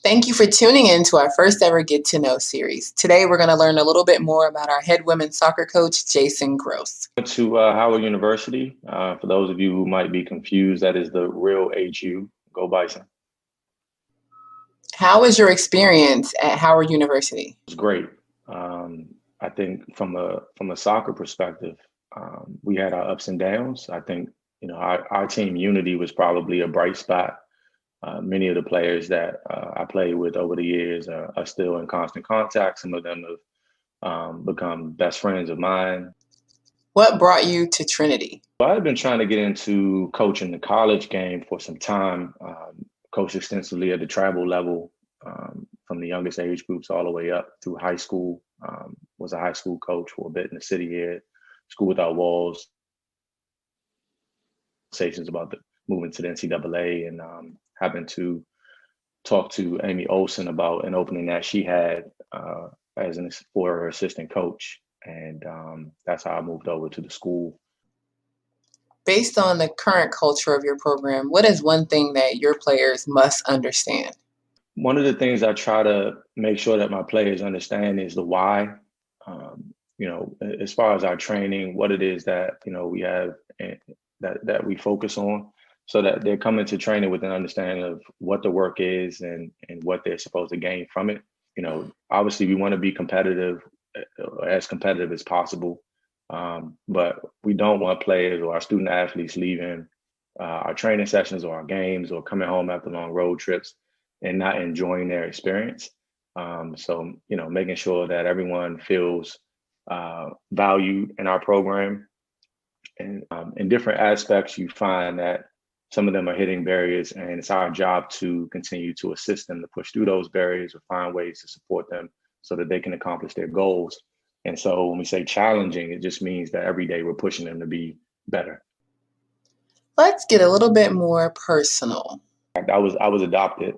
Thank you for tuning in to our first ever Get to Know series. Today, we're going to learn a little bit more about our head women's soccer coach, Jason Gross. To Howard University. For those of you who might be confused, that is the real HU. Go Bison. How was your experience at Howard University? It was great. I think from a soccer perspective, we had our ups and downs. I think our team unity was probably a bright spot. Many of the players that I played with over the years are still in constant contact. Some of them have become best friends of mine. What brought you to Trinity? I've been trying to get into coaching the college game for some time. Coached extensively at the travel level, from the youngest age groups all the way up through high school. Was a high school coach for a bit in the city here, School Without Walls. Conversations about moving to the NCAA and having to talk to Amy Olsen about an opening that she had for her assistant coach. And that's how I moved over to the school. Based on the current culture of your program, what is one thing that your players must understand? One of the things I try to make sure that my players understand is the why. As far as our training, what it is that we have that we focus on, so that they're coming to training with an understanding of what the work is and what they're supposed to gain from it. Obviously we want to be competitive, as competitive as possible. But we don't want players or our student athletes leaving our training sessions or our games or coming home after long road trips and not enjoying their experience. So making sure that everyone feels valued in our program. And in different aspects, you find that some of them are hitting barriers, and it's our job to continue to assist them to push through those barriers or find ways to support them so that they can accomplish their goals. And so when we say challenging, it just means that every day we're pushing them to be better. Let's get a little bit more personal. I was adopted.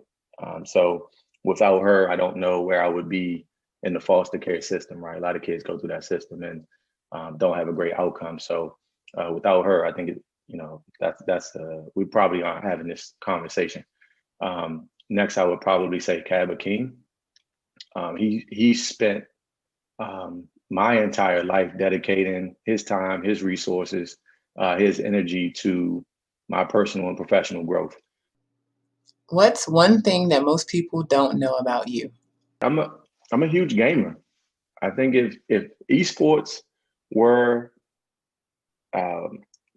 So without her, I don't know where I would be in the foster care system, right? A lot of kids go through that system and don't have a great outcome. So without her, I think we probably aren't having this conversation. Next, I would probably say Kaba King. He spent my entire life dedicating his time, his resources, his energy to my personal and professional growth. What's one thing that most people don't know about you? I'm a huge gamer. I think if esports were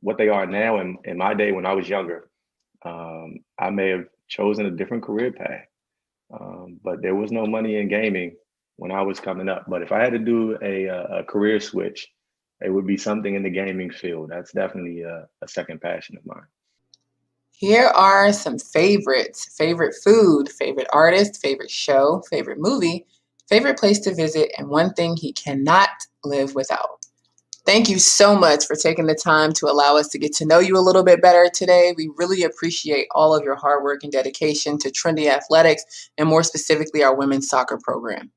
what they are now, in my day when I was younger, I may have chosen a different career path. But there was no money in gaming when I was coming up. But if I had to do a career switch, it would be something in the gaming field. That's definitely a second passion of mine. Here are some favorites: favorite food, favorite artist, favorite show, favorite movie, favorite place to visit, and one thing he cannot live without. Thank you so much for taking the time to allow us to get to know you a little bit better today. We really appreciate all of your hard work and dedication to Trinity Athletics, and more specifically, our women's soccer program.